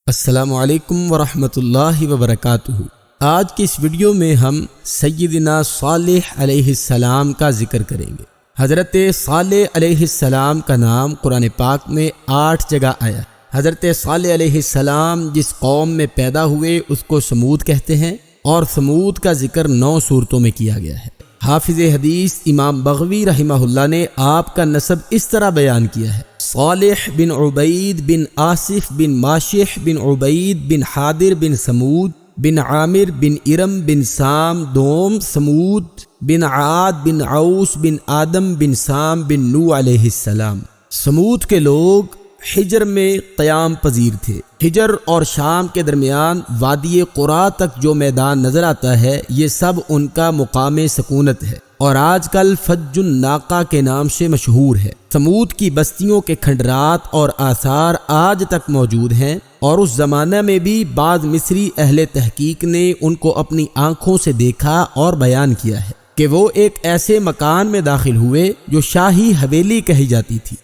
السلام علیکم ورحمۃ اللہ وبرکاتہ۔ آج کی اس ویڈیو میں ہم سیدنا صالح علیہ السلام کا ذکر کریں گے۔ حضرت صالح علیہ السلام کا نام قرآن پاک میں 8 جگہ آیا۔ حضرت صالح علیہ السلام جس قوم میں پیدا ہوئے اس کو سمود کہتے ہیں، اور سمود کا ذکر 9 صورتوں میں کیا گیا ہے۔ حافظ حدیث امام بغوی رحمہ اللہ نے آپ کا نسب اس طرح بیان کیا ہے: صالح بن عبید بن آصف بن ماشح بن عبید بن حادر بن سمود بن عامر بن ارم بن سام دوم سمود بن عاد بن عوس بن آدم بن سام بن نوح علیہ السلام۔ سمود کے لوگ حجر میں قیام پذیر تھے۔ حجر اور شام کے درمیان وادی قرا تک جو میدان نظر آتا ہے، یہ سب ان کا مقام سکونت ہے اور آج کل فج الناقہ کے نام سے مشہور ہے۔ سمود کی بستیوں کے کھنڈرات اور آثار آج تک موجود ہیں، اور اس زمانہ میں بھی بعض مصری اہل تحقیق نے ان کو اپنی آنکھوں سے دیکھا اور بیان کیا ہے کہ وہ ایک ایسے مکان میں داخل ہوئے جو شاہی حویلی کہی جاتی تھی۔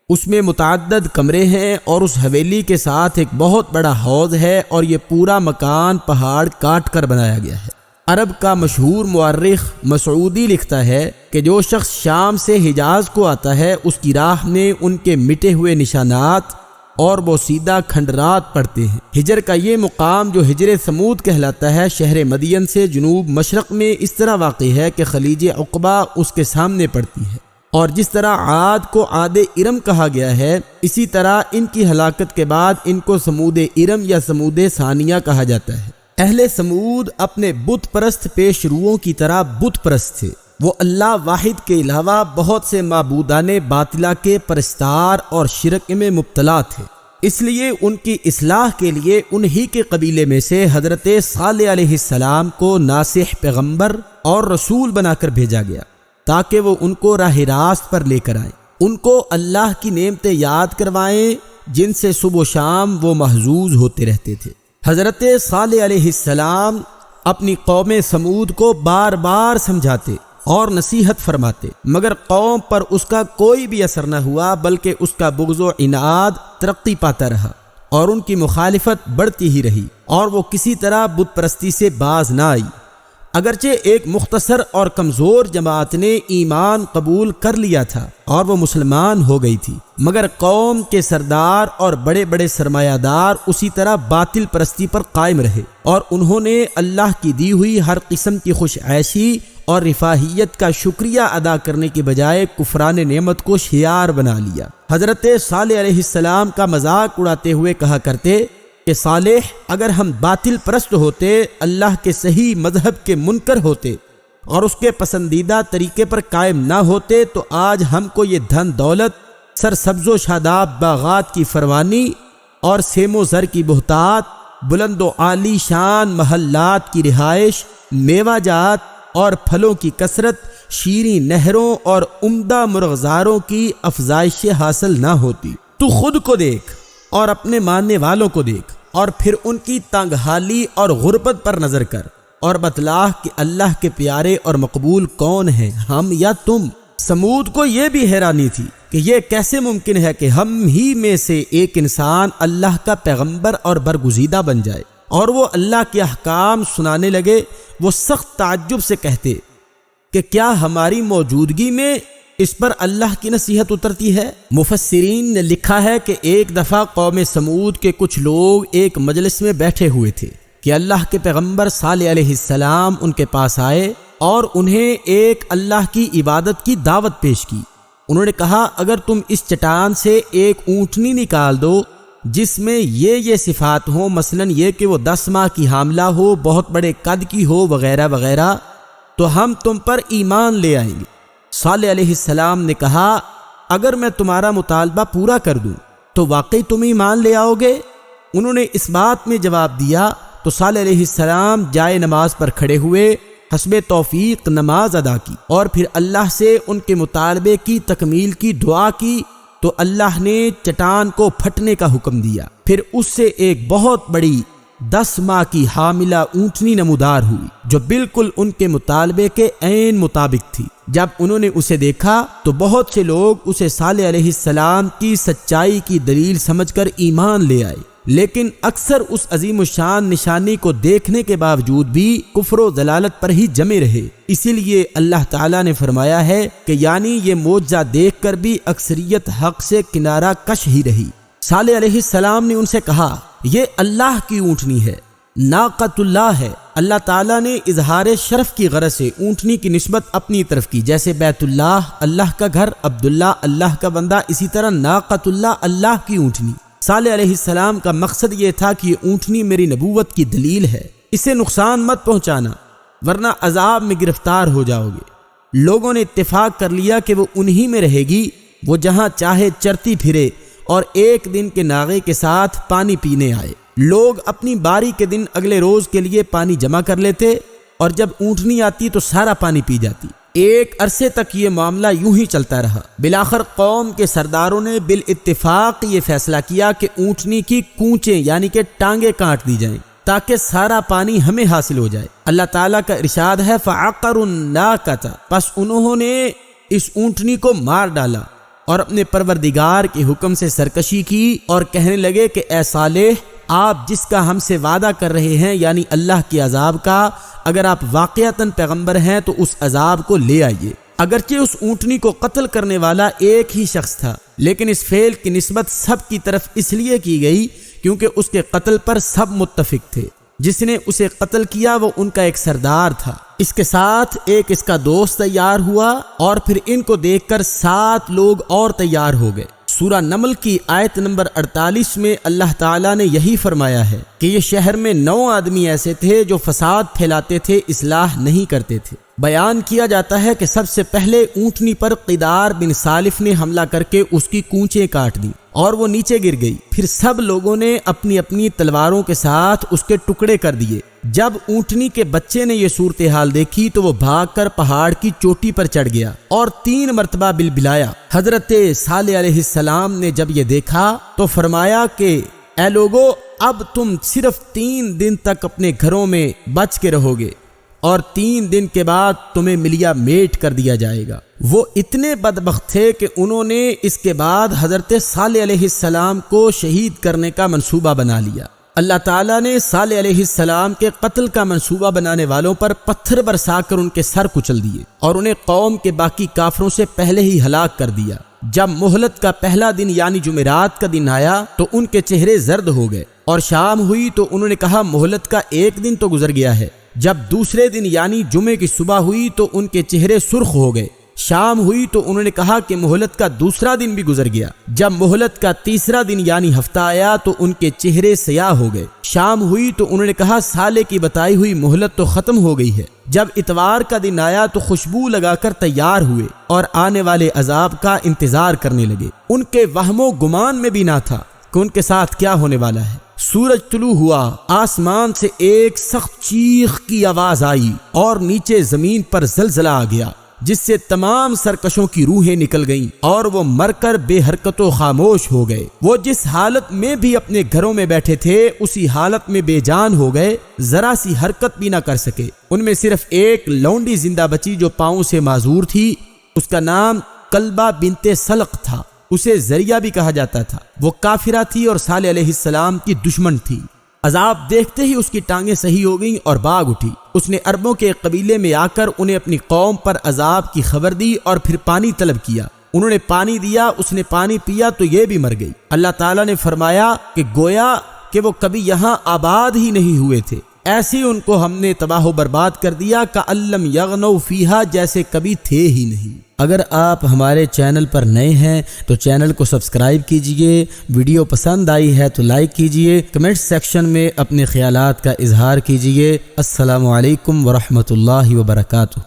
اس میں متعدد کمرے ہیں اور اس حویلی کے ساتھ ایک بہت بڑا حوض ہے، اور یہ پورا مکان پہاڑ کاٹ کر بنایا گیا ہے۔ عرب کا مشہور مورخ مسعودی لکھتا ہے کہ جو شخص شام سے حجاز کو آتا ہے، اس کی راہ میں ان کے مٹے ہوئے نشانات اور وہ سیدھا کھنڈرات پڑتے ہیں۔ حجر کا یہ مقام جو حجر سمود کہلاتا ہے، شہر مدین سے جنوب مشرق میں اس طرح واقع ہے کہ خلیج عقبہ اس کے سامنے پڑتی ہے، اور جس طرح عاد کو عاد ارم کہا گیا ہے، اسی طرح ان کی ہلاکت کے بعد ان کو سمود ارم یا سمود ثانیہ کہا جاتا ہے۔ اہل سمود اپنے بت پرست پیش روؤں کی طرح بت پرست تھے۔ وہ اللہ واحد کے علاوہ بہت سے معبودان باطلہ کے پرستار اور شرک میں مبتلا تھے، اس لیے ان کی اصلاح کے لیے انہی کے قبیلے میں سے حضرت صالح علیہ السلام کو ناصح پیغمبر اور رسول بنا کر بھیجا گیا تاکہ وہ ان کو راہ راست پر لے کر آئیں، ان کو اللہ کی نعمتیں یاد کروائیں جن سے صبح و شام وہ محظوظ ہوتے رہتے تھے۔ حضرت صالح علیہ السلام اپنی قوم سمود کو بار بار سمجھاتے اور نصیحت فرماتے، مگر قوم پر اس کا کوئی بھی اثر نہ ہوا، بلکہ اس کا بغض و عناد ترقی پاتا رہا اور ان کی مخالفت بڑھتی ہی رہی، اور وہ کسی طرح بت پرستی سے باز نہ آئی۔ اگرچہ ایک مختصر اور کمزور جماعت نے ایمان قبول کر لیا تھا اور وہ مسلمان ہو گئی تھی، مگر قوم کے سردار اور بڑے بڑے سرمایہ دار اسی طرح باطل پرستی پر قائم رہے، اور انہوں نے اللہ کی دی ہوئی ہر قسم کی خوش عیشی اور رفاہیت کا شکریہ ادا کرنے کے بجائے کفران نعمت کو شعار بنا لیا۔ حضرت صالح علیہ السلام کا مذاق اڑاتے ہوئے کہا کرتے کہ صالح، اگر ہم باطل پرست ہوتے، اللہ کے صحیح مذہب کے منکر ہوتے اور اس کے پسندیدہ طریقے پر قائم نہ ہوتے، تو آج ہم کو یہ دھن دولت، سرسبز و شاداب باغات کی فروانی اور سیم و زر کی بہتات، بلند و عالی شان محلات کی رہائش، میوہ جات اور پھلوں کی کثرت، شیریں نہروں اور عمدہ مرغزاروں کی افزائش حاصل نہ ہوتی۔ تو خود کو دیکھ اور اپنے ماننے والوں کو دیکھ، اور پھر ان کی تنگ حالی اور غربت پر نظر کر، اور بتلا کہ اللہ کے پیارے اور مقبول کون ہیں، ہم یا تم؟ سمود کو یہ بھی حیرانی تھی کہ یہ کیسے ممکن ہے کہ ہم ہی میں سے ایک انسان اللہ کا پیغمبر اور برگزیدہ بن جائے، اور وہ اللہ کے احکام سنانے لگے۔ وہ سخت تعجب سے کہتے کہ کیا ہماری موجودگی میں اس پر اللہ کی نصیحت اترتی ہے؟ مفسرین نے لکھا ہے کہ ایک دفعہ قوم سمود کے کچھ لوگ ایک مجلس میں بیٹھے ہوئے تھے کہ اللہ کے پیغمبر صالح علیہ السلام ان کے پاس آئے اور انہیں ایک اللہ کی عبادت کی دعوت پیش کی۔ انہوں نے کہا، اگر تم اس چٹان سے ایک اونٹنی نکال دو جس میں یہ صفات ہوں، مثلا یہ کہ وہ 10 ماہ کی حاملہ ہو، بہت بڑے قد کی ہو، وغیرہ وغیرہ، تو ہم تم پر ایمان لے آئیں گے۔ صالح علیہ السلام نے کہا، اگر میں تمہارا مطالبہ پورا کر دوں تو واقعی تم ایمان لے آؤ گے؟ انہوں نے اس بات میں جواب دیا تو صالح علیہ السلام جائے نماز پر کھڑے ہوئے، حسب توفیق نماز ادا کی، اور پھر اللہ سے ان کے مطالبے کی تکمیل کی دعا کی، تو اللہ نے چٹان کو پھٹنے کا حکم دیا۔ پھر اس سے ایک بہت بڑی 10 ماہ کی حاملہ اونٹنی نمودار ہوئی جو بالکل ان کے مطالبے کے عین مطابق تھی۔ جب انہوں نے اسے دیکھا تو بہت سے لوگ اسے صالح علیہ السلام کی سچائی کی دلیل سمجھ کر ایمان لے آئے، لیکن اکثر اس عظیم الشان نشانی کو دیکھنے کے باوجود بھی کفر و ضلالت پر ہی جمے رہے۔ اسی لیے اللہ تعالیٰ نے فرمایا ہے کہ یعنی یہ معجزہ دیکھ کر بھی اکثریت حق سے کنارہ کش ہی رہی۔ صالح علیہ السلام نے ان سے کہا یہ اللہ کی اونٹنی ہے، ناقۃ اللہ ہے۔ اللہ تعالیٰ نے اظہار شرف کی غرض سے اونٹنی کی نسبت اپنی طرف کی، جیسے بیت اللہ اللہ کا گھر، عبداللہ اللہ کا بندہ، اسی طرح ناقۃ اللہ اللہ کی اونٹنی۔ صالح علیہ السلام کا مقصد یہ تھا کہ یہ اونٹنی میری نبوت کی دلیل ہے، اسے نقصان مت پہنچانا ورنہ عذاب میں گرفتار ہو جاؤ گے۔ لوگوں نے اتفاق کر لیا کہ وہ انہی میں رہے گی، وہ جہاں چاہے چرتی پھرے اور ایک دن کے ناغے کے ساتھ پانی پینے آئے۔ لوگ اپنی باری کے دن اگلے روز کے لیے پانی جمع کر لیتے اور جب اونٹنی آتی تو سارا پانی پی جاتی۔ ایک عرصے تک یہ معاملہ یوں ہی چلتا رہا۔ بالآخر قوم کے سرداروں نے بالاتفاق یہ فیصلہ کیا کہ اونٹنی کی کونچیں یعنی کہ ٹانگیں کاٹ دی جائیں تاکہ سارا پانی ہمیں حاصل ہو جائے۔ اللہ تعالیٰ کا ارشاد ہے فَعَقَرُوا النَّاقَةَ، پس انہوں نے اس اونٹنی کو مار ڈالا اور اپنے پروردگار کے حکم سے سرکشی کی اور کہنے لگے کہ اے صالح، آپ جس کا ہم سے وعدہ کر رہے ہیں یعنی اللہ کے عذاب کا، اگر آپ واقعتاً پیغمبر ہیں تو اس عذاب کو لے آئیے۔ اگرچہ اس اونٹنی کو قتل کرنے والا ایک ہی شخص تھا، لیکن اس فعل کی نسبت سب کی طرف اس لیے کی گئی کیونکہ اس کے قتل پر سب متفق تھے۔ جس نے اسے قتل کیا وہ ان کا ایک سردار تھا۔ اس کے ساتھ ایک اس کا دوست تیار ہوا اور پھر ان کو دیکھ کر 7 لوگ اور تیار ہو گئے۔ سورہ نمل کی آیت نمبر 48 میں اللہ تعالیٰ نے یہی فرمایا ہے کہ یہ شہر میں 9 آدمی ایسے تھے جو فساد پھیلاتے تھے، اصلاح نہیں کرتے تھے۔ بیان کیا جاتا ہے کہ سب سے پہلے اونٹنی پر قیدار بن سالف نے حملہ کر کے اس کی کونچیں کاٹ دیں اور وہ نیچے گر گئی۔ پھر سب لوگوں نے اپنی اپنی تلواروں کے ساتھ اس کے ٹکڑے کر دیے۔ جب اونٹنی کے بچے نے یہ صورتحال دیکھی تو وہ بھاگ کر پہاڑ کی چوٹی پر چڑھ گیا اور 3 مرتبہ بلبلایا۔ حضرت صالح علیہ السلام نے جب یہ دیکھا تو فرمایا کہ اے لوگو، اب تم صرف 3 دن تک اپنے گھروں میں بچ کے رہو گے اور 3 دن کے بعد تمہیں ملیا میٹ کر دیا جائے گا۔ وہ اتنے بدبخت تھے کہ انہوں نے اس کے بعد حضرت صالح علیہ السلام کو شہید کرنے کا منصوبہ بنا لیا۔ اللہ تعالیٰ نے صالح علیہ السلام کے قتل کا منصوبہ بنانے والوں پر پتھر برسا کر ان کے سر کچل دیے اور انہیں قوم کے باقی کافروں سے پہلے ہی ہلاک کر دیا۔ جب مہلت کا پہلا دن یعنی جمعرات کا دن آیا تو ان کے چہرے زرد ہو گئے، اور شام ہوئی تو انہوں نے کہا مہلت کا ایک دن تو گزر گیا ہے۔ جب دوسرے دن یعنی جمعے کی صبح ہوئی تو ان کے چہرے سرخ ہو گئے۔ شام ہوئی تو انہوں نے کہا کہ مہلت کا دوسرا دن بھی گزر گیا۔ جب مہلت کا تیسرا دن یعنی ہفتہ آیا تو ان کے چہرے سیاہ ہو گئے۔ شام ہوئی تو انہوں نے کہا صالح کی بتائی ہوئی مہلت تو ختم ہو گئی ہے۔ جب اتوار کا دن آیا تو خوشبو لگا کر تیار ہوئے اور آنے والے عذاب کا انتظار کرنے لگے۔ ان کے وہم و گمان میں بھی نہ تھا کہ ان کے ساتھ کیا ہونے والا ہے۔ سورج طلوع ہوا، آسمان سے ایک سخت چیخ کی آواز آئی اور نیچے زمین پر زلزلہ آ گیا، جس سے تمام سرکشوں کی روحیں نکل گئیں اور وہ مر کر بے حرکت و خاموش ہو گئے۔ وہ جس حالت میں بھی اپنے گھروں میں بیٹھے تھے اسی حالت میں بے جان ہو گئے، ذرا سی حرکت بھی نہ کر سکے۔ ان میں صرف ایک لونڈی زندہ بچی جو پاؤں سے معذور تھی، اس کا نام کلبہ بنت سلق تھا، اسے ذریعہ بھی کہا جاتا تھا۔ وہ کافرہ تھی اور صالح علیہ السلام کی دشمن تھی۔ عذاب دیکھتے ہی اس کی ٹانگیں صحیح ہو گئیں اور بھاگ اٹھی۔ اس نے عربوں کے قبیلے میں آ کر انہیں اپنی قوم پر عذاب کی خبر دی اور پھر پانی طلب کیا۔ انہوں نے پانی دیا، اس نے پانی پیا تو یہ بھی مر گئی۔ اللہ تعالیٰ نے فرمایا کہ گویا کہ وہ کبھی یہاں آباد ہی نہیں ہوئے تھے، ایسی ان کو ہم نے تباہ و برباد کر دیا، کألم یغنوا فیہا، جیسے کبھی تھے ہی نہیں۔ اگر آپ ہمارے چینل پر نئے ہیں تو چینل کو سبسکرائب کیجئے، ویڈیو پسند آئی ہے تو لائک کیجئے، کمنٹ سیکشن میں اپنے خیالات کا اظہار کیجئے۔ السلام علیکم ورحمۃ اللہ وبرکاتہ۔